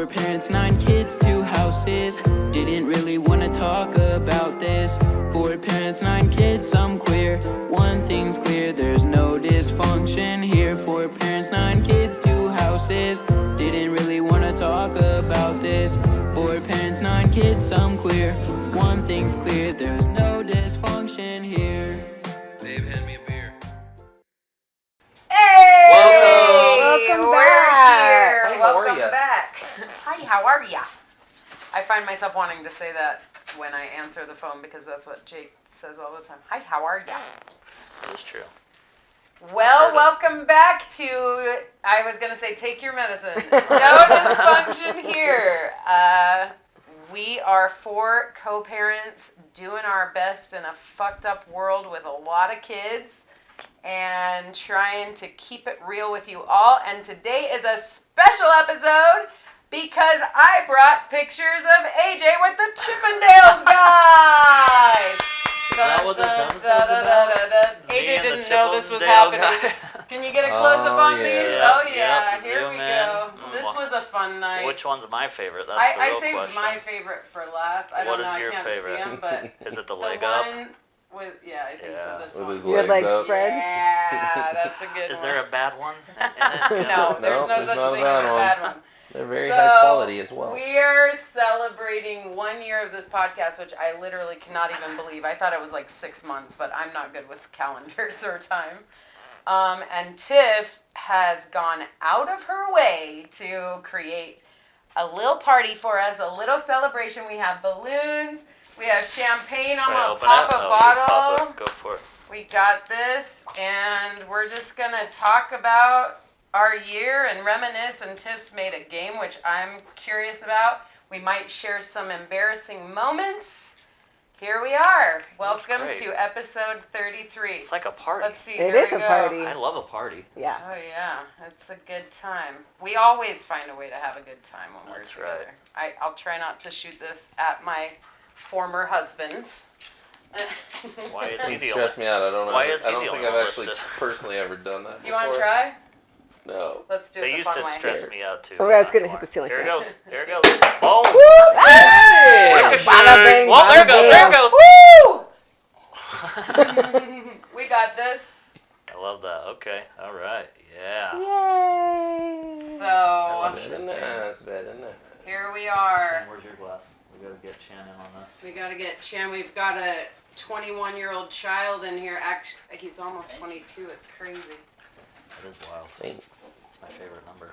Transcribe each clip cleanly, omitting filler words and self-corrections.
Four parents, 9 kids, 2 houses. Didn't really wanna talk about this. Four parents, 9 kids, I'm queer. One thing's clear, there's no dysfunction here. Four parents, 9 kids, 2 houses. Didn't really wanna talk about this. Four parents, 9 kids, I'm queer. One thing's clear, there's no dysfunction here. Babe, hand me a beer. Hey! Welcome back. Here. Hi, how are Welcome ya? back. Hi, how are ya? I find myself wanting to say that when I answer the phone because that's what Jake says all the time. Hi, how are ya? That's true. Well, welcome back to, I was going to say take your medicine. No dysfunction here. We are 4 co-parents doing our best in a fucked up world with a lot of kids and trying to keep it real with you all. And today is a special episode because I brought pictures of AJ with the Chippendales guys. That what this episode's about? AJ Me and didn't the know this was Chippendale happening. guy. Can you get a close-up on these? Yeah. Oh yeah, Yep, here zoom we in. go. This was a fun night. Which one's my favorite? That's I the real saved question. my favorite for last. I don't What know, is your I can't favorite? see them, but Is it the the leg up? one with, yeah, I think so, this With one. his Your legs legs up. spread? Yeah, that's a good Is one. there a bad one in it? No, there's No, no there's such not a thing as a bad bad one. They're very So, high quality as well. We are celebrating 1 year of this podcast, which I literally cannot even believe. I thought it was like 6 months, but I'm not good with calendars or time. And Tiff has gone out of her way to create a little party for us, a little celebration. We have balloons, we have champagne. Should I'm I gonna open pop it? a Oh, you bottle. pop it. Go for it. We got this, and we're just gonna talk about our year and reminisce. And Tiff's made a game, which I'm curious about. We might share some embarrassing moments. Here we are. Welcome great. to episode 33. It's like a party. Let's see. It here is we a go. party. I love a party. Yeah. Oh yeah, it's a good time. We always find a way to have a good time when That's we're right. together. I'll try not to shoot this at my former husband. Why is he It the stress me out. I don't know. Why I is he don't the think only I've one actually listed? personally ever done that You before. want to try? No. Let's do it They the used fun to way. stress me out too. Oh, yeah, it's but gonna not hit the ceiling. Here it Here. goes. Here it goes. Oh! Hey! Ricochet. Bada bing, Well, there it bada goes. There it bing. goes. We got this. I love that. Okay. All right. Yeah. Yay. So Very nice, very nice. here we are. Where's your glass? We gotta get Shannon on this. We gotta get Chan. We've got a 21-year-old child in here. Actually, he's almost 22. It's crazy. That is wild. Thanks. It's my favorite number.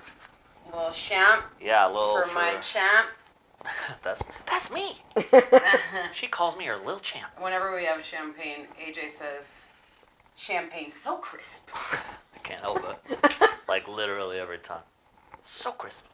A little champ Yeah, a little for my champ. That's me. She calls me her little champ. Whenever we have champagne, AJ says, "Champagne's so crisp." I can't help it. Like literally every time. So crisp.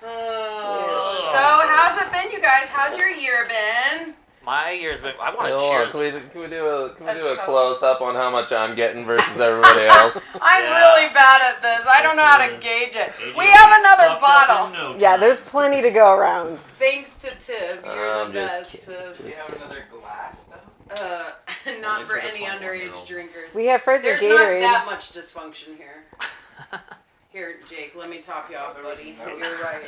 So how's it been, you guys? How's your year been? My year's been. I want Hey, to hold on. cheers. Can we do a toast. close up on how much I'm getting versus everybody else? I'm Yeah. really bad at this. I don't know how to This is- gauge it. AJ We have will be another fucked up bottle. in no Yeah, time. there's plenty to go around. Thanks to Tiv. You're I'm the just best, kidding, Tiv. just kidding. Another glass though? Not Only for for the any underage 21-year-olds. drinkers. We have frozen There's Gatorade. not that much dysfunction here. Here, Jake, let me top you off, buddy. You're right.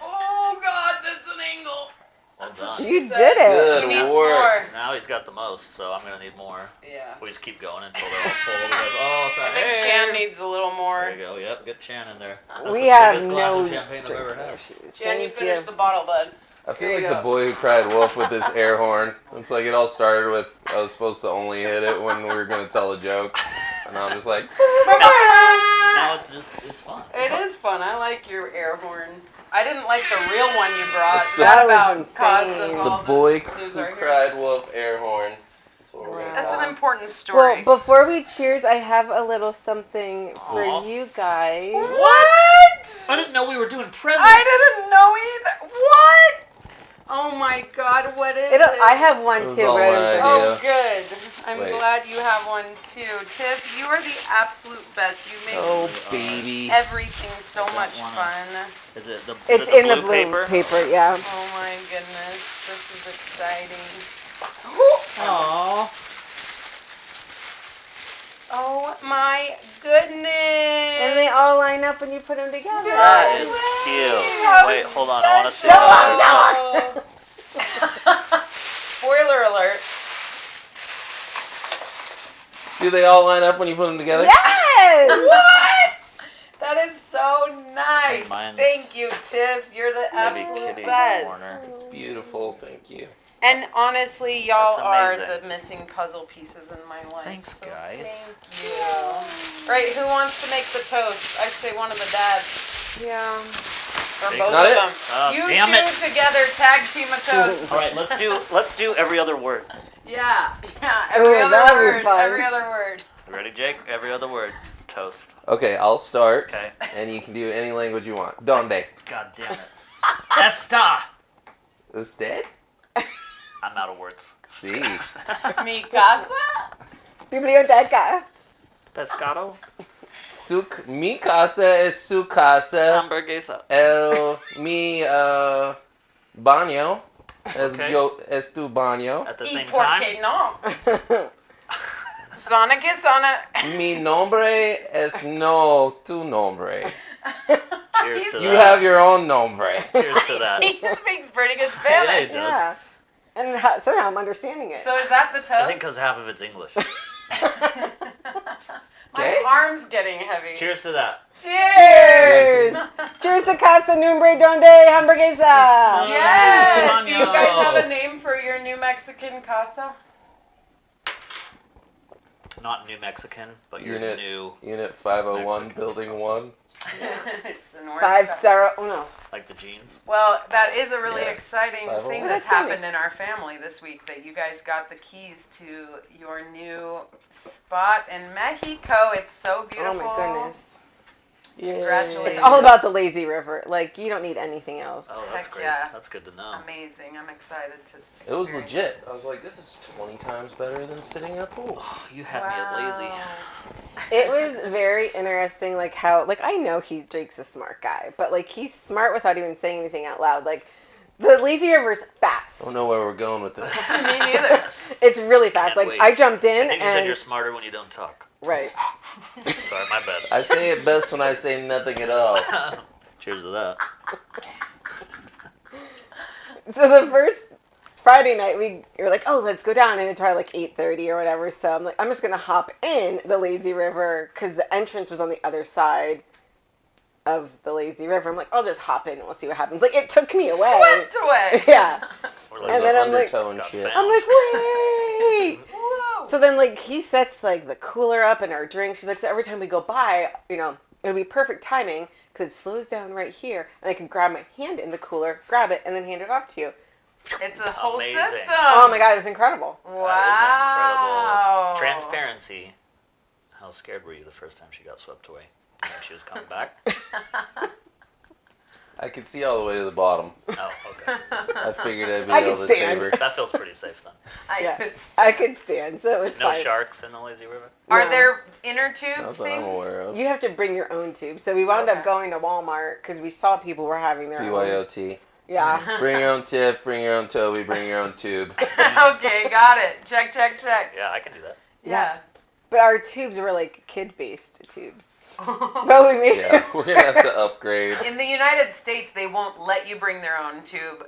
Oh, God, that's an angle. Well That's what done. she You said. did it. Good Who needs work. more? Now he's got the most, so I'm gonna need more. Yeah. We just keep going until they're all full. Because, oh, sorry. I think Hey. Chan needs a little more. There you go. Yep, get Chan in there. That's We the have biggest glass no of champagne I've ever drinking had. issues. Chan, you Thank finish you. the bottle, bud. I feel Here like you the go. boy who cried wolf with this air horn. It's like it all started with I was supposed to only hit it when we were gonna tell a joke, and I'm just like, Now it's fun. It is fun. I like your air horn. I didn't like the real one you brought. It's the- That That was about caused us insane. all the boy blues who right here. cried wolf air horn. That's what we're gonna That's call an it. important story. Well, before we cheers, I have a little something for Aw. you guys. What? I didn't know we were doing presents. I didn't know either. What? Oh my God, what is it? I have one It was too, all right? my in idea. front. Oh, good. I'm Wait. glad you have one too. Tiff, you are the absolute best. You make Oh baby. everything so don't much wanna- fun. Is it the? It's is it in the blue paper? yeah. Oh my goodness, this is exciting. Aww. Oh my goodness. And they all line up when you put them together. That is cute. Wait, hold on. I want to see that. Spoiler alert. Do they all line up when you put them together? Yes! What? That is so nice. Mine's Thank you, Tiff. You're the maybe absolute kitty best. corner. It's beautiful. Thank you. And honestly, y'all That's are amazing. the missing puzzle pieces in my life. Thanks, so guys. Thank you. Right, who wants to make the toast? I say one of the dads. Yeah. Or Take both Not of it. them. Oh, You damn two it. together, tag team a toast. All right, let's do every other word. Yeah, every Ooh, other that'd be word. fun. Every other word. You ready, Jake? Every other word. Toast. Okay, I'll start, Okay. and you can do any language you want. Donde? God damn it. Esta. Usted? I'm out of words. Sí. Mi casa? Biblioteca. Pescado. Mi casa es su casa. Hamburguesa. Mi baño es, Okay. es tu baño. At the Y same por time. qué no? Sana que sana. Mi nombre es no tu nombre. Cheers to You that. have your own nombre. Cheers to that. He speaks pretty good Yeah, Spanish. he does. Yeah. And somehow I'm understanding it. So is that the I toast? think because half of it's English. My Okay. arm's getting heavy. Cheers to that. Cheers! Cheers to Casa Nombre Donde Hamburguesa. Yes! Do you guys Baño. have a name for your New Mexican casa? Not New Mexican, but your Unit new, Unit 501, Mexican Building also. 1. It's the North Five Star. Sarah. Oh no. like the jeans. Well, that is a really Yes. exciting 501. thing Oh, that's that's happened in our family this week, that you guys got the keys to your new spot in Mexico. It's so Oh beautiful. my goodness. Congratulations. It's all about the lazy river. Like you don't need anything else. Oh, that's Heck great. yeah. That's good to know. Amazing. I'm excited to It was experience legit. I was like, this is 20 times better than sitting in a pool. You had me at lazy. Wow. It was very interesting, like how, like I know Jake's a smart guy, but like he's smart without even saying anything out loud. Like the lazy river's fast. I don't know where we're going with this. Me neither. It's really fast. Can't Like wait. I jumped in I think you said and you're smarter when you don't talk. right. Sorry, my bad. I say it best when I say nothing at all. Cheers to that. So the first Friday night we were like, oh, let's go down, and it's probably like 8:30 or whatever. So I'm like, I'm just gonna hop in the lazy river because the entrance was on the other side of the lazy river. I'm like, I'll just hop in and we'll see what happens. Like it took me away. Swept away. Yeah. We're There's And then an I'm like- undertow and Got shit. found. I'm like, wait. Whoa. So then, like, he sets, like, the cooler up and our drinks. He's like, so every time we go by, you know, it'll be perfect timing because it slows down right here. And I can grab my hand in the cooler, grab it, and then hand it off to you. It's a whole Amazing. system. Oh, my God, it was incredible. Wow. That is incredible. Transparency. How scared were you the first time she got swept away? When she was coming back? I could see all the way to the bottom. Oh, okay. I figured I'd be I able could to stand. save her. That feels pretty safe then. Yeah. I could stand, so it was No fine. sharks in the lazy river? Are No. there inner tube Not that things? I'm aware of. You have to bring your own tube. So we wound Okay. up going to Walmart because we saw people were having their own. BYOT. Yeah. Bring your own tip, bring your own Toby, bring your own tube. Okay, got it. Check, check, check. Yeah, I can do that. Yeah. But our tubes were like kid-based tubes. But we made Yeah, we're gonna have to upgrade. In the United States, they won't let you bring your own tube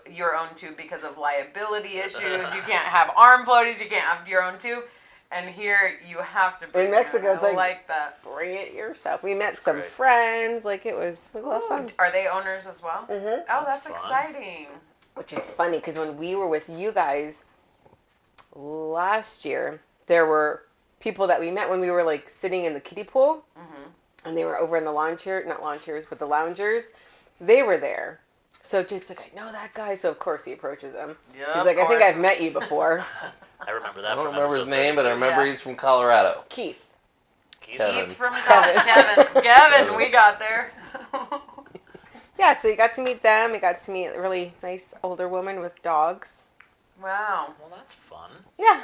because of liability issues. You can't have arm floaties. You can't have your own tube. And here, you have to bring In Mexico, your it's own. like- I like that. bring it yourself. We met That's some great. friends. Like it was a lot of fun. Are they owners as well? Mm-hmm. Oh, That's that's fun. exciting. Which is funny because when we were with you guys last year, there were people that we met when we were like sitting in the kiddie pool, and they were over in the lawn chair, not lawn chairs, but the loungers. They were there. So Jake's like, I know that guy. So of course he approaches them. Yeah, He's of like, I think course. I've met you before. I remember that I don't from remember his episode name, but I 32. remember Yeah. he's from Colorado. Keith. Keith? Kevin. Keith from Kevin, we got there. Yeah, so you got to meet them. We got to meet a really nice older woman with dogs. Wow. Well, that's fun. Yeah.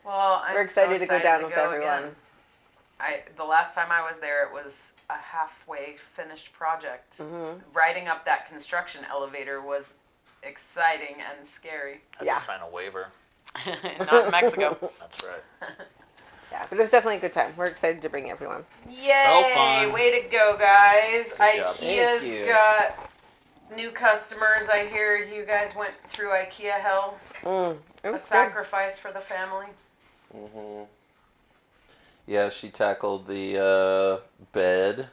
Well, I'm We're excited to so go down with go everyone. again. The last time I was there, it was a halfway finished project. Mm-hmm. Riding up that construction elevator was exciting and scary. Had Yeah. to sign a waiver. Not in Mexico. That's right. Yeah, but it was definitely a good time. We're excited to bring everyone. Yay! fun. Way to go, guys. job. Thank IKEA's you. got new customers. I hear you guys went through IKEA hell. It A was good. sacrifice for the family. Mm-hmm. Yeah, she tackled the bed,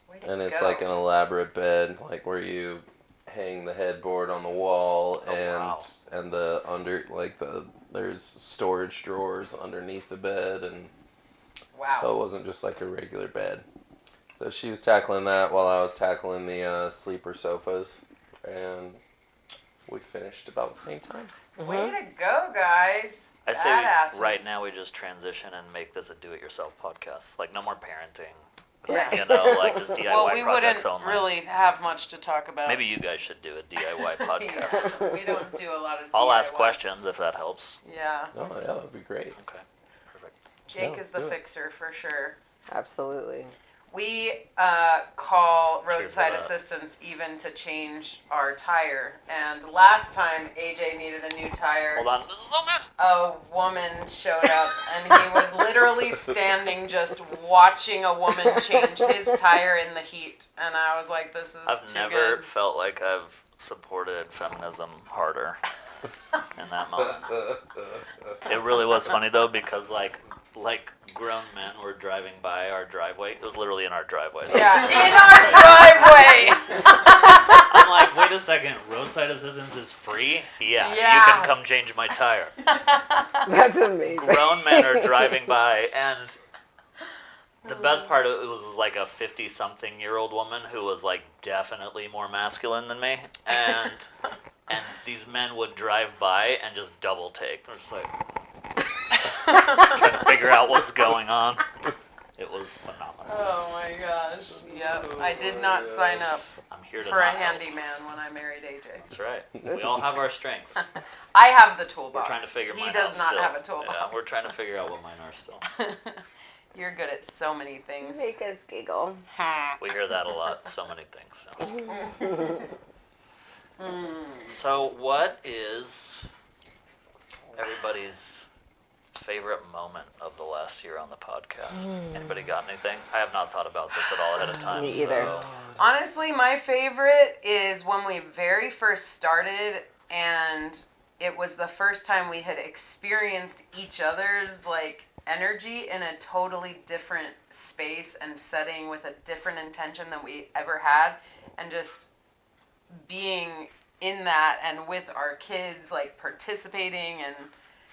Way to and it's go. like an elaborate bed, like where you hang the headboard on the wall, Oh, wow. and the there's storage drawers underneath the bed, and Wow. so it wasn't just like a regular bed. So she was tackling that while I was tackling the sleeper sofas, and we finished about the same time. Way to go, guys. I say Badasses. right now we just transition and make this a do-it-yourself podcast. Like no more parenting. Yeah. You know, like just DIY Well, we projects wouldn't only. really have much to talk about. Maybe you guys should do a DIY podcast. Yeah, we don't do a lot of I'll ask DIY. questions if that helps. Yeah. Oh yeah, that'd be great. Okay, perfect. Jake Yeah, is the let's do it. fixer for sure. Absolutely. We call Cheers roadside to that. assistance even to change our tire. And last time AJ needed a new tire, Hold on. a woman showed up and he was literally standing just watching a woman change his tire in the heat. And I was like, this is I've too never good. felt like I've supported feminism harder in that moment. It really was funny though because like grown men were driving by our driveway. It was literally in our driveway. Yeah, in our driveway. I'm like, wait a second, roadside assistance is free? Yeah, you Yeah. can come change my tire. That's amazing. Grown men are driving by, and the best part of it was like a 50-something-year-old woman who was like definitely more masculine than me, and these men would drive by and just double take. They're just like trying to figure out what's going on. It was phenomenal. Oh my gosh. Yep. I did not sign up I'm here to for a not help. handyman when I married AJ. That's right. We all have our strengths. I have the We're toolbox. trying to figure He mine does out not still. have a toolbox. Yeah, we're trying to figure out what mine are still. You're good at so many things. Make us giggle. We hear that a lot. So many things. So what is everybody's favorite moment of the last year on the podcast? Anybody got anything? I have not thought about this at all ahead of time. Me either. So Honestly, my favorite is when we very first started and it was the first time we had experienced each other's like energy in a totally different space and setting with a different intention than we ever had, and just being in that and with our kids like participating, and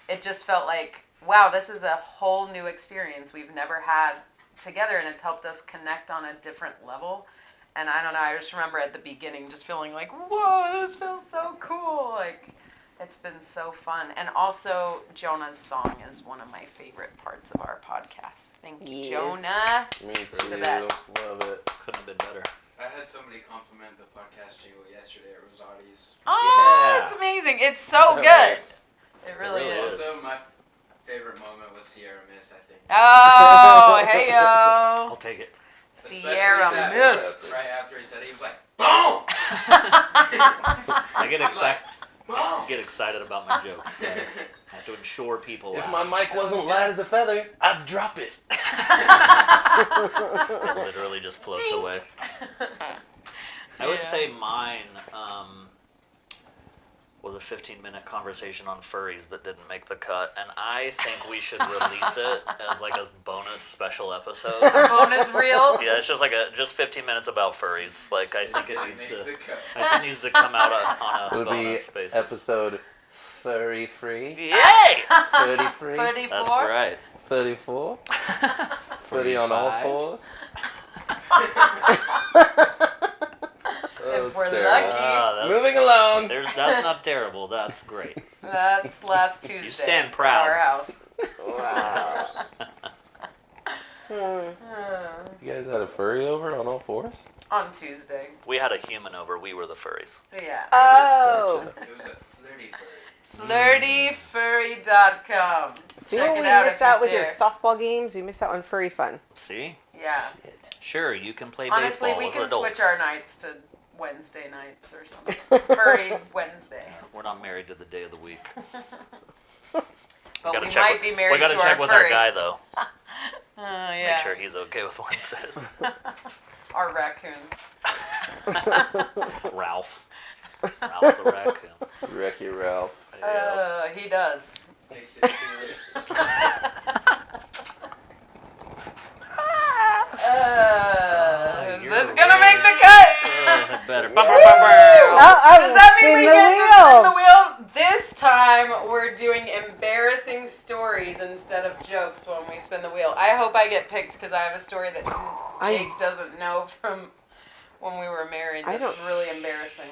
it just felt like, wow, this is a whole new experience we've never had together, and it's helped us connect on a different level. And I don't know, I just remember at the beginning just feeling like, whoa, this feels so cool. Like, it's been so fun. And also, Jonah's song is one of my favorite parts of our podcast. Thank you, Yes. Jonah. Me The too. best. Love it. couldn't have been better. I had somebody compliment the podcast jingle yesterday at Rosati's. Oh, Yeah. it's amazing. It's so good. Nice. It really really is. is. Also, my favorite moment was Sierra Mist, I think. Oh, hey yo. I'll take it. Especially Sierra that- Mist. Right after he said it, he was like, boom! I get He's like, excited. Get excited about my jokes, guys. I have to ensure people If laugh. my mic wasn't light as a feather, I'd drop it. It literally just floats away. I would Yeah. say mine was a 15-minute conversation on furries that didn't make the cut, and I think we should release it as like a bonus special episode. Bonus reel. Yeah, it's just like just 15 minutes about furries. Like I think it "Didn't needs make to. the cut." I think it needs to come out on It a would be bonus basis. episode 33, Yay! 33, 34. That's right. 34, 30 on all 35. fours. If we're terrible. lucky. That's, Moving along. that's not terrible. That's great. That's last Tuesday. stand at proud. our house. Wow. You guys had a furry over on all fours? On Tuesday. We had a human over. We were the furries. Yeah. Oh. Gotcha. It was a flirty furry. Flirtyfurry.com. See Check when it we out missed if you out with your dare. softball games? We missed out on furry fun. See? Yeah. Sure, you can play Honestly, baseball we with can adults. switch our nights to Wednesday nights or something. Furry Wednesday. We're not married to the day of the week. But we check might be married We gotta to check our with furry. our guy though. Yeah. Make sure he's okay with Wednesdays. Our raccoon. Ralph. Ralph the raccoon. Wrecky Ralph. Yeah. He does. Makes it fearless. Is you're this gonna make the cut? Better. Does that mean spin we the get to spin the wheel. wheel? This time we're doing embarrassing stories instead of jokes when we spin the wheel. I hope I get picked because I have a story that Jake doesn't know from when we were married. I That's don't- really embarrassing.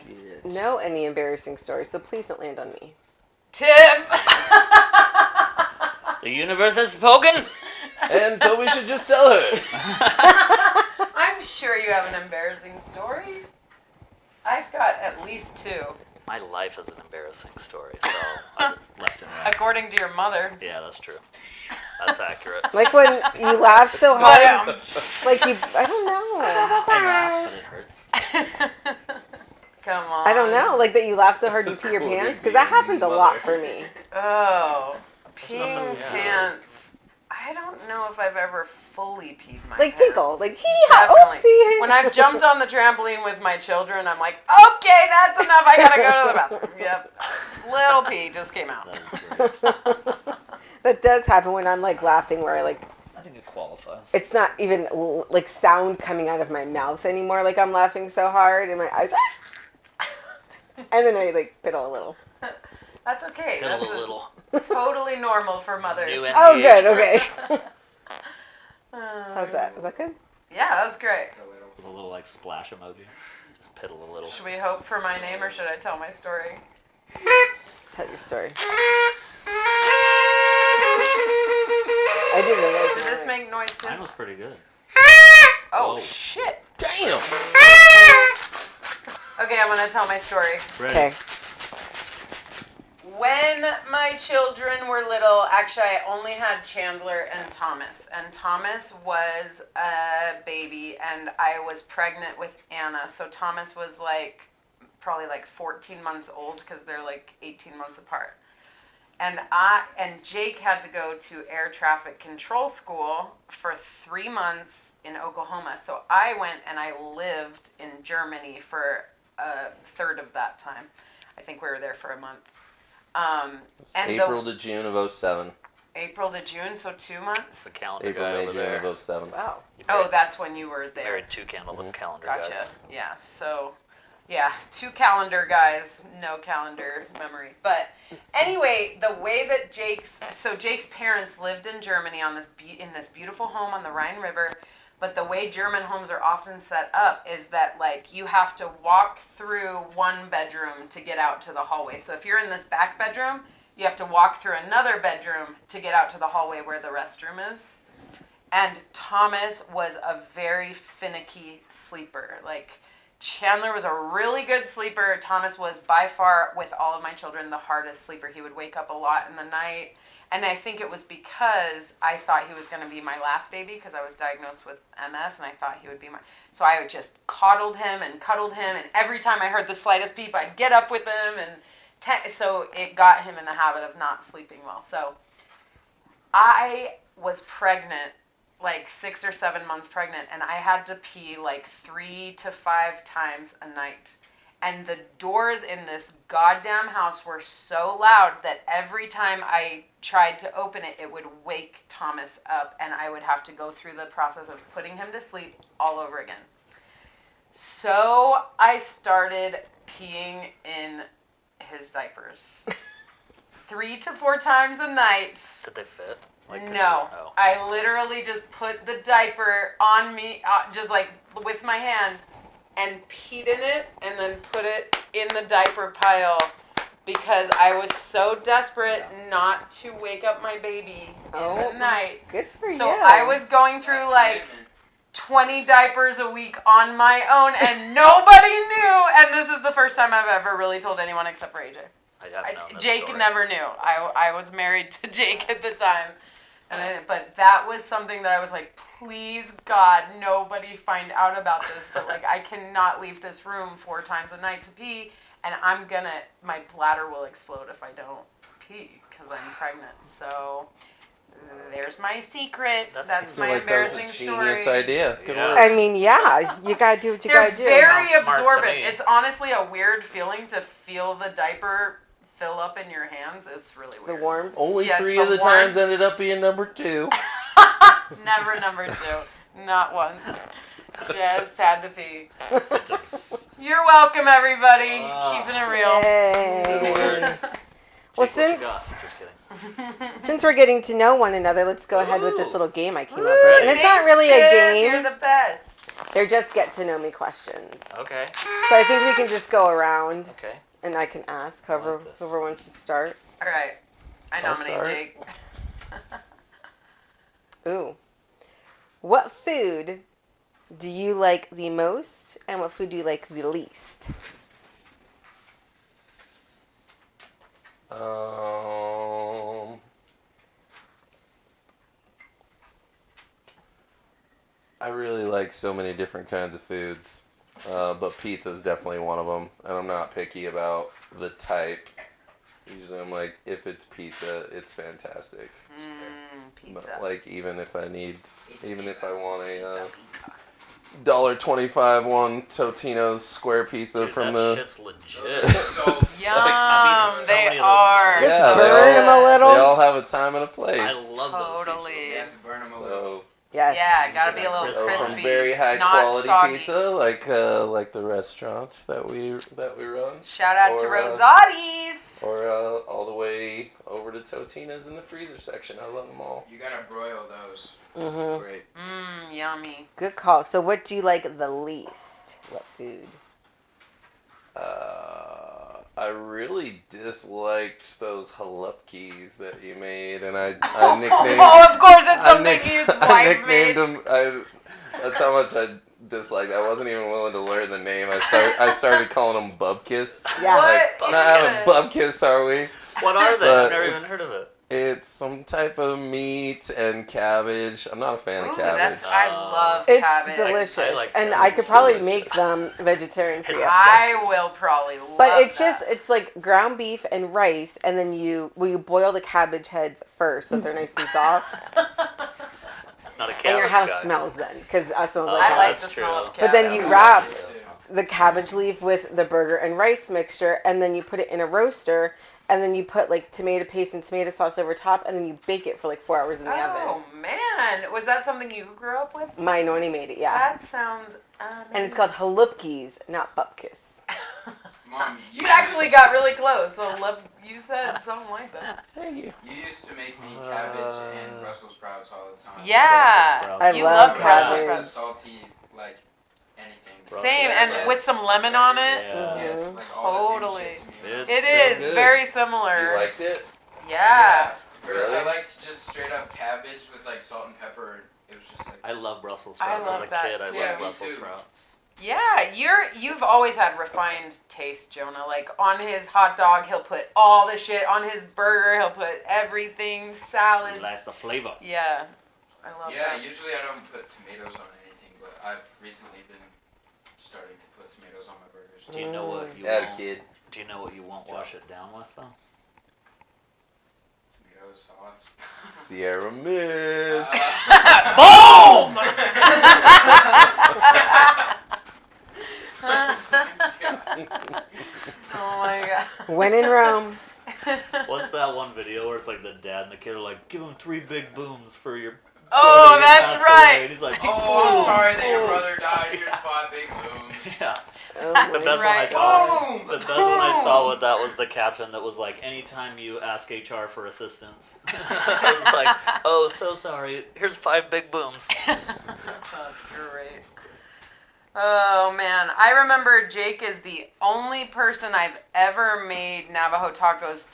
Know any embarrassing stories, so please don't land on me. Tiff! The universe has spoken. And Toby should just tell hers. I'm sure you have an embarrassing story. I've got at least 2. My life is an embarrassing story, so I left and right. According to your mother. Yeah, that's true. That's accurate. Like when you laugh so But, hard, like you, I don't know. I laugh, but it hurts. Come on. I don't know, like that you laugh so hard you pee your Cool, pants, good because that being happens a mother. lot for me. Oh, peeing nothing- yeah. pants. I don't know if I've ever fully peed my Like pants. tinkle, like hee-haw, Definitely. oopsie. When I've jumped on the trampoline with my children, I'm like, okay, that's enough. I gotta go to the bathroom. Yep. Little pee just came out. That is great. That does happen when I'm like laughing, where I like, I think it qualifies. it's not even like sound coming out of my mouth anymore. Like I'm laughing so hard, and my eyes, and then I like piddle a little. That's okay. Piddle That's a little. totally normal for mothers. New Oh, NDH good, okay. Uh, How's that? Was that good? Yeah, that was great. A little. With a little like splash emoji. Just piddle a little. Should we hope for my name or should I tell my story? Tell your story. I didn't realize. Did this make noise too? Mine was pretty good. Oh Whoa. shit. Damn. Okay, I'm gonna tell my story. Ready? Okay. When my children were little, actually I only had Chandler and Thomas. And Thomas was a baby and I was pregnant with Anna. So Thomas was probably 14 months old because they're 18 months apart. And Jake had to go to air traffic control school for 3 months in Oklahoma. So I went and I lived in Germany for a third of that time. I think we were there for a month. And April to June of 07. April to June, so 2 months. It's the calendar April, guy May, over June there. of 07. Wow. You Oh, married- that's when you were there. married 2 calendar Gotcha. guys. Yeah. So, yeah, 2 calendar guys, no calendar memory. But anyway, the way that Jake's parents lived in Germany on this in this beautiful home on the Rhine River. But the way German homes are often set up is that you have to walk through one bedroom to get out to the hallway. So if you're in this back bedroom, you have to walk through another bedroom to get out to the hallway where the restroom is. And Thomas was a very finicky sleeper. Chandler was a really good sleeper. Thomas was by far, with all of my children, the hardest sleeper. He would wake up a lot in the night. And I think it was because I thought he was going to be my last baby because I was diagnosed with MS and I thought he would be so I would just coddled him and cuddled him, and every time I heard the slightest beep, I'd get up with him, and so it got him in the habit of not sleeping well. So I was pregnant, 6 or 7 months pregnant, and I had to pee 3 to 5 times a night. And the doors in this goddamn house were so loud that every time I tried to open it, it would wake Thomas up, and I would have to go through the process of putting him to sleep all over again. So I started peeing in his diapers 3 to 4 times a night. Did they fit? No, Oh. I literally just put the diaper on me, just with my hand, and peed in it, and then put it in the diaper pile because I was so desperate not to wake up my baby in the night. Good for you. So I was going through That's commitment. 20 diapers a week on my own, and nobody knew. And this is the first time I've ever really told anyone except for AJ. I haven't known this Jake story. never knew. I was married to Jake at the time. But that was something that I was like, please God, nobody find out about this. But I cannot leave this room 4 times a night to pee, and my bladder will explode if I don't pee. because I'm pregnant. So there's my secret. That That's seems my like that was a embarrassing genius story. idea. Good Yeah. work. I mean, yeah, you gotta do what you They're gotta do. very Sounds smart to absorbent. me. It's honestly a weird feeling to feel the diaper fill up in your hands. It's really The weird. warmth. Only Yes, 3 the of the warmth. times ended up being number 2. Never number 2. Not once. Just had to pee. You're welcome, everybody. Keeping it real. Yay. Good Well, work. Jake, what you since got? Just kidding. since we're getting to know one another, let's go ahead with this Ooh. little game I came Woo, up with. And it's not thanks, really a Tiff. game. You're the best. They're just get to know me questions. Okay. So I think we can just go around Okay. and I can ask I whoever like this. whoever wants to start. All right. I I'll nominate start. Jake. Ooh. What food do you like the most and what food do you like the least? I really like so many different kinds of foods, but pizza is definitely one of them. And I'm not picky about the type. Usually, I'm like, if it's pizza, it's fantastic. Pizza. But, like, even if I want a $1.25 one Totino's square pizza Dude, from that the. shit's legit. So Yum, I've eaten so they many of those are. in my life. Just Yeah, burn them a little. They all have a time and a place. I love Totally. those pizzas. yes, burn them a little. So, Yes. Yeah, gotta be a little So crispy. from very high not quality soggy. pizza, like the restaurants that we run, Shout out to Or, Rosati's. or all the way over to Totina's in the freezer section. I love them all. You gotta broil those. Mm-hmm. Great. Yummy. Good call. So what do you like the least? What food? I really disliked those halupkis that you made, and I Oh, nicknamed. of course, it's I, something nick- his I wife made. nicknamed them. That's how much I disliked. I wasn't even willing to learn the name. I started calling them bubkiss. Yeah. What? Like, not having bubkiss, are we? What are they? But I've never even it's- heard of it. It's some type of meat and cabbage. I'm not a fan of Ooh, cabbage. I love It's cabbage. delicious. I like and that. I could It's probably delicious. make them vegetarian for you. I will probably love But it's that. it's like ground beef and rice, and then you boil the cabbage heads first so they're nice and soft, It's not a cabbage and your house guy. smells then because it smells Oh, like I like cabbage. the that's smell true. of cabbage. But then you That's wrap what I do, too. the cabbage leaf with the burger and rice mixture, and then you put it in a roaster, and then you put like tomato paste and tomato sauce over top, and then you bake it for like 4 hours in the Oh oven. man, was that something you grew up with? My noni made it, yeah. That sounds amazing. And it's called halupkis, not bupkis. Mom, You actually got really close. So you said something like that. Thank you. You used to make me cabbage and Brussels sprouts all the time. Yeah, sprouts. I you love love Brussels cabbage. sprouts. Salty, like anything. Same, Brussels and sprouts. with some lemon on it. Yeah. Yes, like all the same Totally. shit to me. It's It so is good. very similar. You liked it? Yeah. Or Really? I liked just straight up cabbage with like salt and pepper. It was just like. I love Brussels I sprouts. love As a that kid, I too. Yeah, love me Brussels too. sprouts. Yeah, you've always had refined taste, Jonah. Like on his hot dog, he'll put all the shit. On his burger, he'll put everything, salads. It likes the flavor. Yeah, I love Yeah, that. usually I don't put tomatoes on anything, but I've recently been starting to put tomatoes on my burgers. Do you know what you Had a won't? kid. Do you know what you won't wash it down with though? Tomato sauce. Sierra Mist. Boom! Oh my god. When in Rome. What's that one video where it's like the dad and the kid are like, give him 3 big booms for your. Oh, brother who that's passed right. away." And he's like, Oh, I'm "Boom." sorry that your brother died. Here's 5 big booms. Yeah. Oh, The my best right. one I saw. Boom! The best one I saw with that was the caption that was like, anytime you ask HR for assistance. It was like, oh, so sorry. Here's 5 big booms. That's great. Oh man, I remember Jake is the only person I've ever made Navajo tacos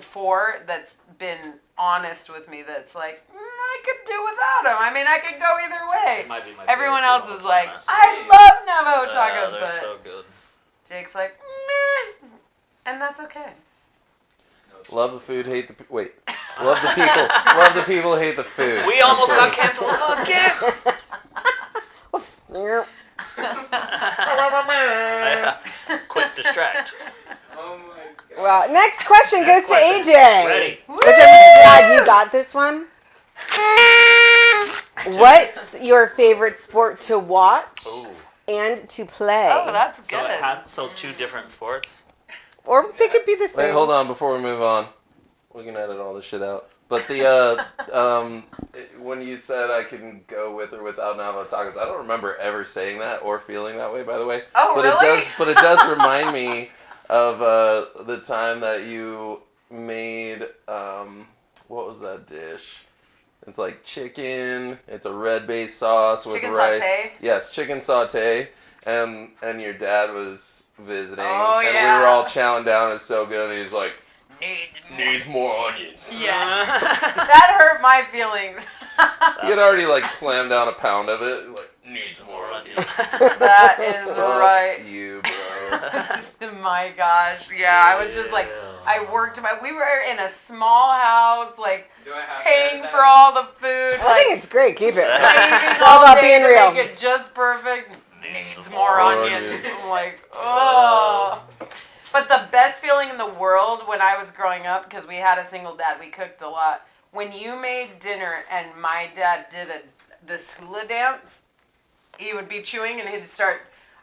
for that's been honest with me. That's like, I could do without him. I mean, I could go either way. It might be my Everyone favorite else food is of all like, time. I love Navajo tacos, they're but so good. Jake's like, meh, and that's okay. Love the food, hate the wait. Love the people. Love the people, hate the food. We almost got canceled again. Whoops. Quick distract. Oh my god. Well, next question Next goes question. to AJ. Ready. Woo! Which I'm really glad you got this one. What's your favorite sport to watch Ooh. and to play? Oh, that's good. So it has two different sports. Or they could be the same. Wait, hold on before we move on. We can edit all this shit out. But the when you said I can go with or without Navajo tacos, I don't remember ever saying that or feeling that way. By the way, Oh, but really? it does remind me of the time that you made what was that dish? It's like chicken. It's a red based sauce with Chicken rice. sauté? Yes, chicken sauté. And your dad was visiting, Oh, and yeah. we were all chowing down. It's so good. And he's like, Needs more onions. Yes. That hurt my feelings. He had already like slammed down a pound of it. Like, needs more onions. That is Fuck right. you, bro. My gosh. Yeah, I was just like, I worked we were in a small house, like Do I have to paying edit for that? all the food, I like think it's great. Keep it. saving It's all about day being to real. make it just perfect. Needs more more onions. onions. I'm like, oh. But the best feeling in the world when I was growing up, because we had a single dad, we cooked a lot. When you made dinner and my dad did this hula dance, he would be chewing and he'd start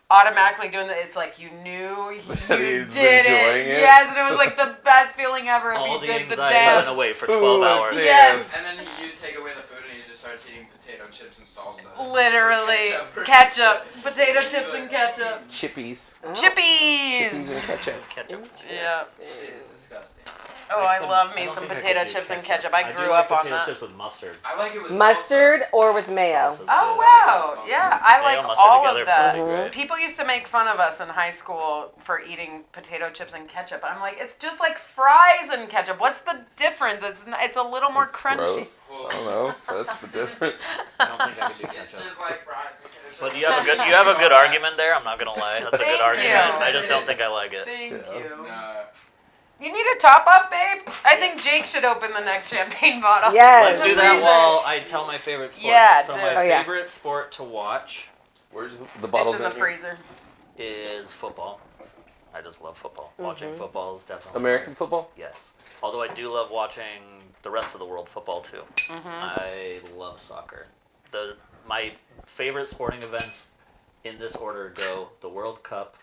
automatically doing that. It's like you knew you That he did was enjoying it? Yes, and it was like the best feeling ever if All he the did the anxiety dance. went away for Ooh, 12 hours. damn. Yes. And then you take away the food and he just starts eating potato chips and salsa. Literally, Or ketchup, some shit. potato chips and ketchup. Chippies. Chippies. And ketchup. Ketchup. Yeah. Shit is disgusting. Oh, I love I me don't some think I potato could do chips and ketchup. ketchup. I do grew like up on potato that. chips with mustard. I like it with Mustard or with mayo? Salsa's Oh good. wow, Salsa. yeah, I like Mayo, mustard all together, of that. pretty great. People used to make fun of us in high school for eating potato chips and ketchup. I'm like, it's just like fries and ketchup. What's the difference? It's a little more It's crunchy. gross. I don't know. That's the difference. I don't think I could do It's ketchup. just like fries and ketchup. But you have a good argument there. I'm not gonna lie. That's a Thank good argument. you. I just don't think I like it. Thank Yeah. you. Nah. You need a top off, babe? I think Jake should open the next champagne bottle. Yes. Let's do that while I tell my favorite sports. Yeah, so do my it. Oh, yeah. favorite sport to watch Where's the bottles It's in the here? freezer. is football. I just love football. Watching football is definitely American football? Yes. Although I do love watching the rest of the world football too. Mm-hmm. I love soccer. My favorite sporting events in this order go the World Cup,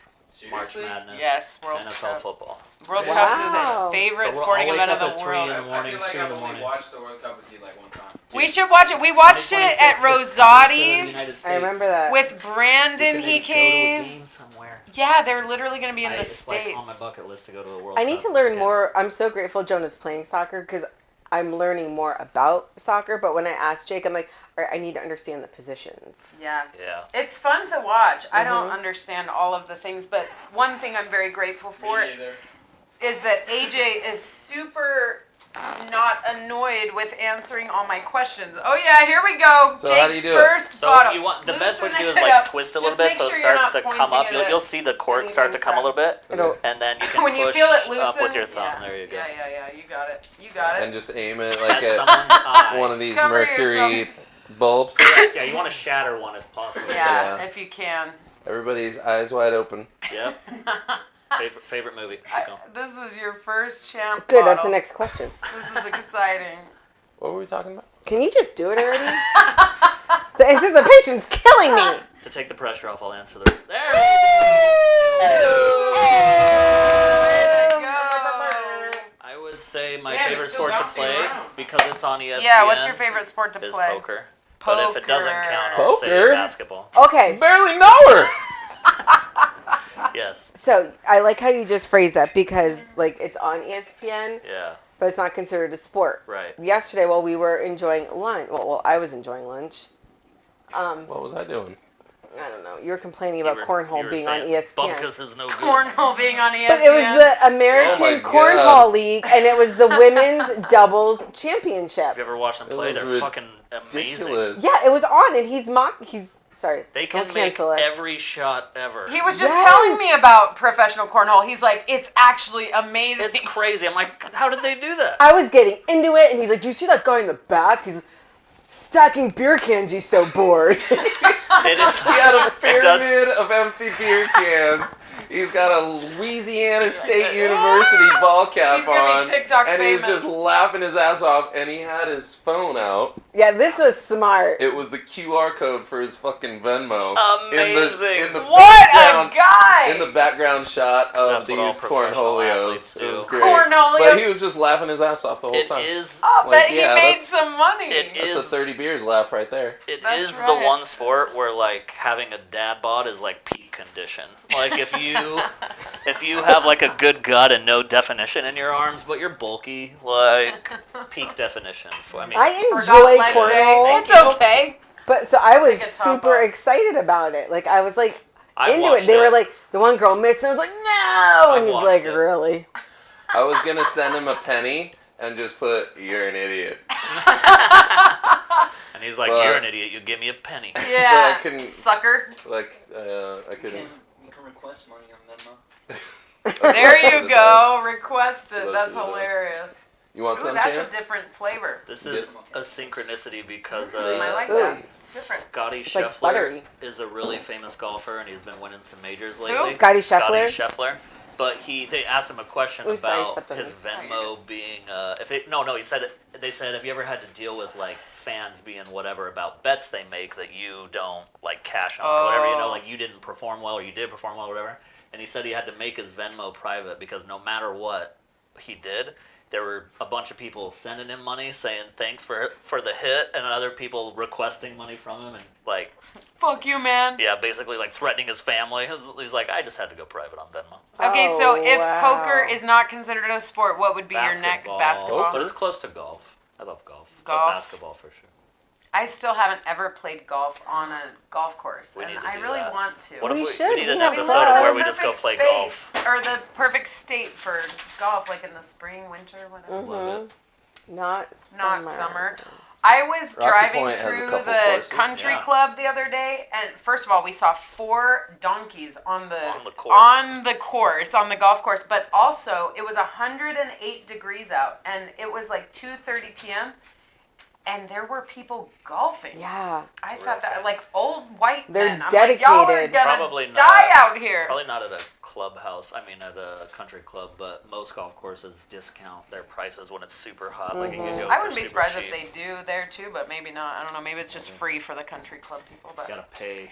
March Seriously? Madness, Yes, World NFL Cup. football. World Wow. Cup is his favorite So sporting I'll wake event of up the at 3 world. in the I morning, feel like 2 in I've the only morning. watched the World Cup with you like one time. We should watch it. We watched it at 2026, it's coming to the Rosati's United States. I remember that. with We Brandon. could He maybe go to a came. game somewhere. Yeah, they're literally going to be in the It's like States. on my bucket list to go to a World I Cup. need to learn again. more. I'm so grateful Jonah's playing soccer because I'm learning more about soccer. But when I asked Jake, I'm like, all right, I need to understand the positions. Yeah. Yeah. It's fun to watch. I Mm-hmm. don't understand all of the things, but one thing I'm very grateful for Me neither. is that AJ is super not annoyed with answering all my questions. Oh yeah, here we go. So Jake's how do you do it? first So bottle. you want the best way to do is Loosen it like up. twist a little Just bit make so it sure you're starts not to come pointing up. it You'll, at you'll see the cork start to anything come a from- little bit, It'll- and then you can When you push feel it loosen, up with your thumb. Yeah. There you go. Yeah. You got it. You got And it. just aim it like At at someone's eye. one of these Cover mercury bulbs. Yeah, you want to shatter one if possible. Yeah, Yeah. if you can. Everybody's eyes wide open. Yep. Favorite movie. Keep going. This is your first champ Good. That's the bottle. next question. This is exciting. What were we talking about? Can you just do it already? The anticipation's killing me. To take the pressure off, I'll answer the. There. Go. I would say my Damn, it's favorite still sport to bouncing play around. because it's on ESPN. Yeah, what's your favorite sport to Is play? poker. But if it doesn't count, Poker. I'll say Poker? basketball. Okay. Barely know her. Yes. So I like how you just phrased that because like it's on ESPN, Yeah. but it's not considered a sport. Right. Yesterday, while we were enjoying lunch, well, I was enjoying lunch. What was I doing? I don't know. You were complaining about You were cornhole being on saying ESPN. Bumpkus is no good. Cornhole being on ESPN. But it was the American Oh my Cornhole God. League, and it was the women's doubles championship. If you ever watch them play, It was they're fucking amazing. Ridiculous. Yeah, it was on, and he's sorry. They can don't make cancel us. every shot ever. He was just Yes. telling me about professional cornhole. He's like, it's actually amazing. It's crazy. I'm like, how did they do that? I was getting into it, and he's like, "Do you see that guy in the back? He's stacking beer cans. He's so bored." It is. He had a It does. pyramid of empty beer cans. He's got a Louisiana State University ball cap He's gonna on, be TikTok and famous. he's just laughing his ass off. And he had his phone out. Yeah, this was smart. It was the QR code for his fucking Venmo. Amazing. In the What background, a guy! in the background shot of That's what all these professional athletes cornholios. do. It was great. Cornholio. But he was just laughing his ass off the whole It time. is. Oh, Like, bet he yeah, made that's- some money. It That's is. a 30 beers laugh right there. It That's is right. the one sport where like having a dad bod is like peak condition. Like if you have like a good gut and no definition in your arms, but you're bulky, like peak definition. I Forgot enjoy leg day. cornhole, It's okay. but so I was take a top super off. excited about it. Like I was like I into it. watched They it. were like, the one girl missed, and I was like, no, and he's watched like, it. really? I was gonna send him a penny and just put, "You're an idiot." and he's like, But- "You're an idiot. You give me a penny." Yeah, I couldn't- sucker. Like, I You couldn't. can request money on Venmo. There you go. Request it. What That's else you done? hilarious. You want Ooh, some, that's Chan? a different flavor. This is a synchronicity because I like Ooh. that. It's different. Scotty It's like Scheffler buttery. is a really famous golfer, and he's been winning some majors lately. Scotty Scheffler? Scotty Scheffler. But they asked him a question Ooh, sorry, about stepped on his you. Venmo being they said, have you ever had to deal with like fans being whatever about bets they make that you don't like cash on or whatever, Oh. like you didn't perform well or you did perform well or whatever. And he said he had to make his Venmo private because no matter what he did, there were a bunch of people sending him money saying thanks for the hit, and other people requesting money from him, and like, Fuck you, man. yeah, basically like threatening his family. He's like, I just had to go private on Venmo. Okay, Oh, so if wow. poker is not considered a sport, what would be your next basketball? But it's close to golf. I love golf. Golf? But basketball for sure. I still haven't ever played golf on a golf course, We and need to I do really that. want to. What if We we should. need an We have episode clubs. where we just go Perfect play space, golf? or the perfect state for golf, like in the spring, winter, whatever. Love it. Not Not summer. I was Rocky driving Point has a through couple the courses. country Yeah. club the other day, and first of all, we saw 4 donkeys on the course. on the golf course. But also, it was 108 degrees out, and it was like 2:30 p.m. and there were people golfing. Yeah. I It's thought real that like old white They're men. I'm like, y'all are dedicated. gonna Probably not. die out here. Probably not at a clubhouse. I mean, at a country club. But most golf courses discount their prices when it's super hot. Like you can go I for wouldn't be super surprised cheap. if they do there too, but maybe not. I don't know. Maybe it's just free for the country club people. But You gotta pay.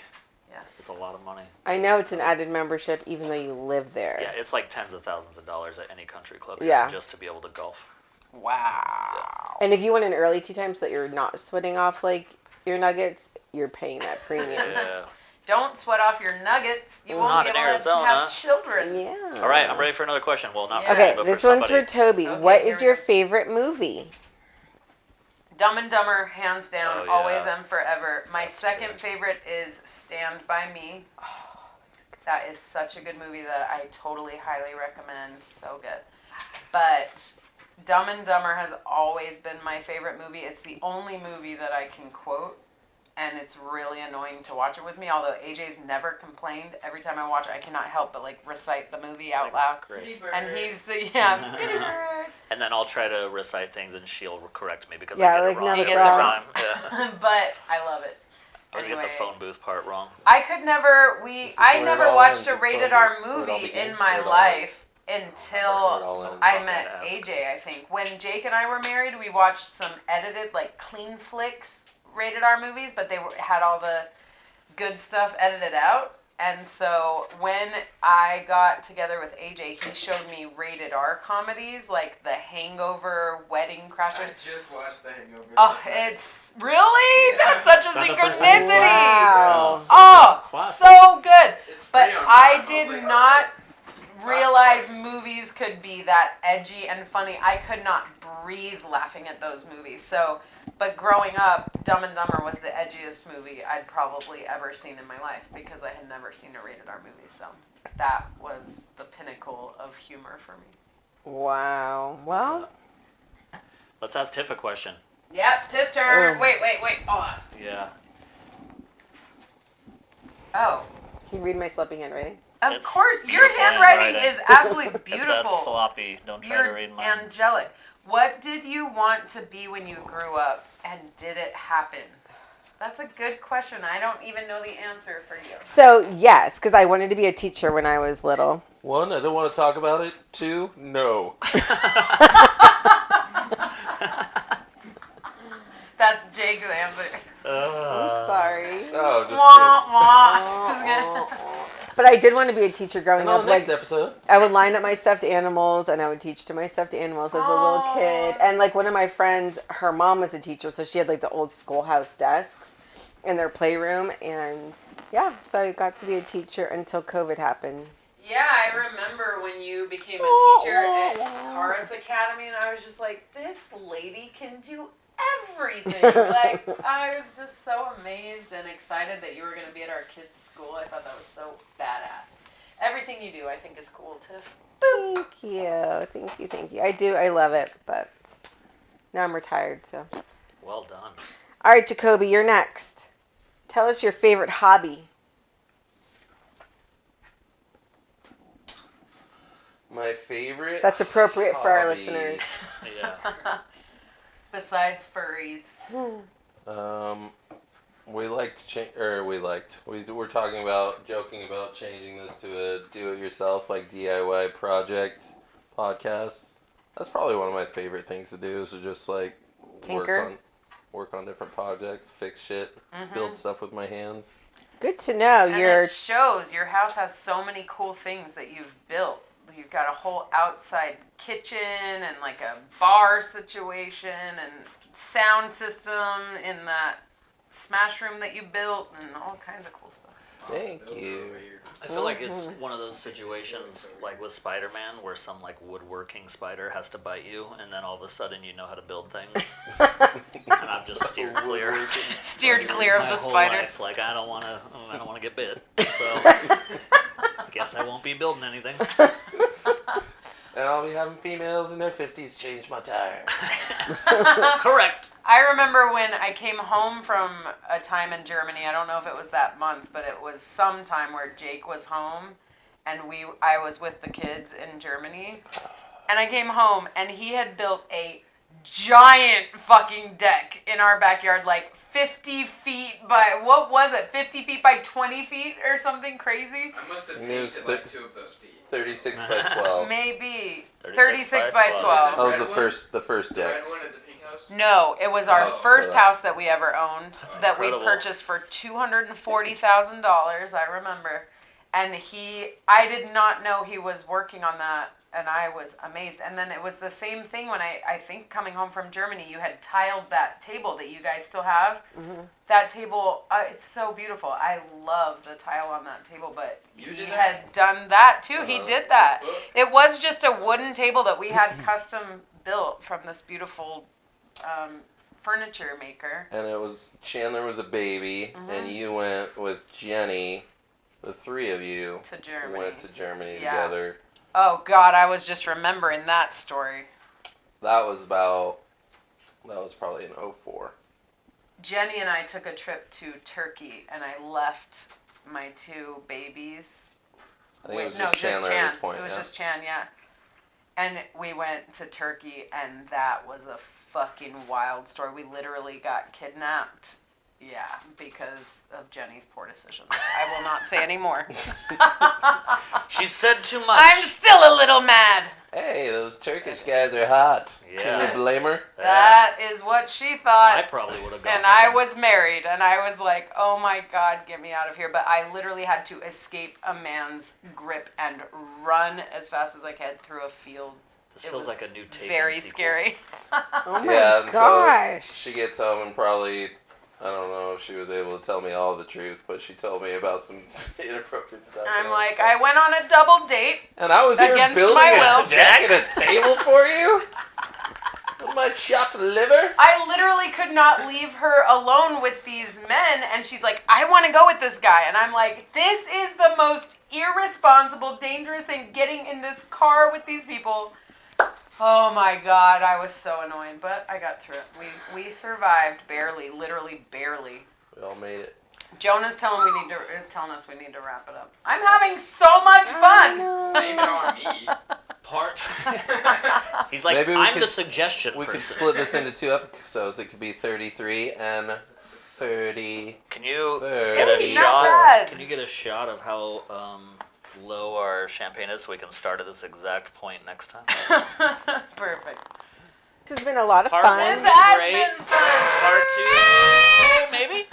Yeah. It's a lot of money. I know it's an added membership, even though you live there. Yeah, it's like tens of thousands of dollars at any country club. Yeah. Just to be able to golf. wow. And if you want an early tea time so that you're not sweating off like your nuggets, you're paying that premium. Yeah. Don't sweat off your nuggets. You won't Not be in able Arizona. to have children. Yeah. All right, I'm ready for another question. Well, not for Yeah. me, Okay, but this for one's somebody. for Toby. Okay, What here is we your go. favorite movie? Dumb and Dumber, hands down, Oh, yeah. always and forever. My That's second good. favorite is Stand By Me. That is such a good movie that I totally highly recommend. So good. But Dumb and Dumber has always been my favorite movie. It's the only movie that I can quote, and it's really annoying to watch it with me. Although AJ's never complained. Every time I watch it, I cannot help but like recite the movie I out think loud. that's great. And he's the Diddy Bird. And then I'll try to recite things and she'll correct me because Yeah, I get like, it wrong no, He that's every gets it wrong. time. Yeah. But I love it. I always get the phone booth part wrong. I could never. This is I where it never all watched ends, a it's rated phone R booth, where it all movie begins, in my where it all life Where it until all ends. I Gotta met ask. AJ. I think when Jake and I were married, we watched some edited, like clean flicks rated R movies, but they had all the good stuff edited out. And so when I got together with AJ, he showed me rated R comedies like The Hangover, Wedding I Crashers. just watched The Hangover. Oh, last night. it's really? Yeah. That's such a Is that the first time you synchronicity. Wow. Oh, Classic. so good. It's But free on I Prime. was did like, oh, not shit. realize Classic. movies could be that edgy and funny. I could not breathe laughing at those movies. So, but growing up, Dumb and Dumber was the edgiest movie I'd probably ever seen in my life because I had never seen a rated R movie. So that was the pinnacle of humor for me. Wow. Well, Let's ask Tiff a question. Yep, Tiff's turn. Oh. Wait. I'll ask. Yeah. Oh. can you read my sloppy handwriting? Of It's course, your beautiful handwriting handwriting. is absolutely If that's beautiful. sloppy, don't try to You're read mine. angelic. What did you want to be when you grew up, and did it happen? That's a good question. I don't even know the answer for you. So, yes, because I wanted to be a teacher when I was little. 1, I don't want to talk about it. 2, no. That's Jake's answer. I'm sorry. Oh, just Wah, wah. But I did want to be a teacher growing kidding. And up. on the next episode. I would line up my stuffed animals and I would teach to my stuffed animals as a little kid. And like one of my friends, her mom was a teacher, so she had like the old schoolhouse desks in their playroom. And yeah, so I got to be a teacher until COVID happened. Yeah, I remember when you became a teacher at Karis Academy, and I was just like, this lady can do everything. Like, I was just so amazed and excited that you were going to be at our kids' school. I thought that was so badass. Everything you do, I think, is cool, Tiff. Thank you. I love it, but now I'm retired, so. Well done. All right, Jacoby, you're next. Tell us your favorite hobby. My favorite. That's appropriate for our hobby. listeners. Yeah. Besides furries. We liked to change, or we were talking about, joking about changing this to a do-it-yourself, like DIY project podcast. That's probably one of my favorite things to do, is to just like Tinker. work on different projects, fix shit, build stuff with my hands. Good to know. And You're it shows your house has so many cool things that you've built. You've got a whole outside kitchen and like a bar situation and sound system in that smash room that you built and all kinds of cool stuff. Thank you. I feel like it's one of those situations like with Spider-Man where some like woodworking spider has to bite you and then all of a sudden you know how to build things. And I've just steered clear. Steered clear of My the whole spider. life. Like I don't want to get bit. So I guess I won't be building anything. And I'll be having females in their 50s change my tire. Correct. I remember when I came home from a time in Germany. I don't know if it was that month, but it was some time where Jake was home, and I was with the kids in Germany, and I came home and he had built a giant fucking deck in our backyard, like 50 feet by, what was it, 50 feet by 20 feet or something crazy? I must have And it was painted like 2 of those feet. 36 by 12. Maybe 36 36 by by 12. 12. That was Red the first The deck. red one at the pink house? No, it was our Oh, first okay. house that we ever owned that we incredible. purchased for $240,000, I remember. And I did not know he was working on that, and I was amazed. And then it was the same thing when I think coming home from Germany, you had tiled that table that you guys still have. Mm-hmm. That table, it's so beautiful. I love the tile on that table, but You he did had that? done that too. He did that. Book. It was just a wooden table that we had custom built from this beautiful furniture maker. And it was, Chandler was a baby, and you went with Jenny. The 3 of you To Germany. went to Germany Yeah. together. Oh God, I was just remembering that story. That was probably in 04. Jenny and I took a trip to Turkey, and I left my 2 babies. I think it was just Chandler at this point. It was yeah. just Chan, yeah. And we went to Turkey, and that was a fucking wild story. We literally got kidnapped. Yeah, because of Jenny's poor decisions. I will not say any more. She said too much. I'm still a little mad. Hey, those Turkish guys are hot. Yeah. Can you blame her? That is what she thought. I probably would have gone. And with I him. was married, and I was like, oh my God, get me out of here. But I literally had to escape a man's grip and run as fast as I could through a field. This It feels was like a new Taken very sequel. scary. Oh my Yeah, and so gosh. she gets home and probably, I don't know if she was able to tell me all the truth, but she told me about some inappropriate stuff. I'm and like, was I went on a double date. And I was here against building my a will. deck and a table for you? My chopped liver? I literally could not leave her alone with these men, and she's like, I want to go with this guy. And I'm like, this is the most irresponsible, dangerous thing, getting in this car with these people. Oh my God, I was so annoyed, but I got through it. We survived, barely, literally barely. We all made it. Jonah's telling us we need to wrap it up. I'm having so much fun. Blame it on me. Part. He's like, Maybe we I'm could- the suggestion We person. could split this into 2 episodes. It could be 33 and 30. Can you 30. get a Hey, not shot? bad. Can you get a shot of how low our champagne is so we can start at this exact point next time? Perfect. This has been a lot of Part fun. This one. has Great. been fun. Part 2, maybe?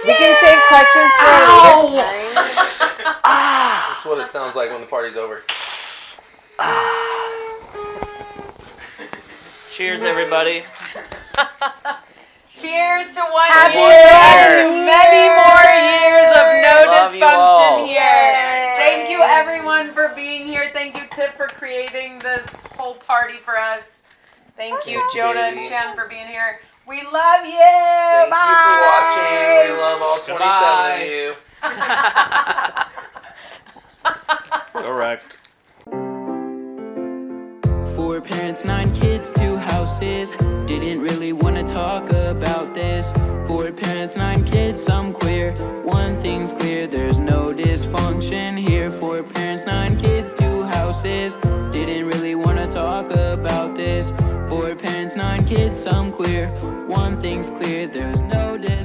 We can save questions for a later time. That's what it sounds like when the party's over. Cheers, everybody. Cheers to 1 Happy year and year. to many more years of no Love you all. dysfunction here. Yay. Thank you everyone for being here. Thank you, Tip, for creating this whole party for us. Thank you, Thanks, Jonah and baby. Chen, for being here. We love you. Thank Bye. you for watching. We love all 27 Goodbye. of you. Correct. 4 parents, 9 kids, 2 houses. Didn't really wanna talk about this. 4 parents, 9 kids, I'm queer. One thing's clear, there's no dysfunction here. 4 parents, 9 kids, 2 houses. Didn't really wanna talk about this. 4 parents, 9 kids, I'm queer. One thing's clear, there's no dysfunction.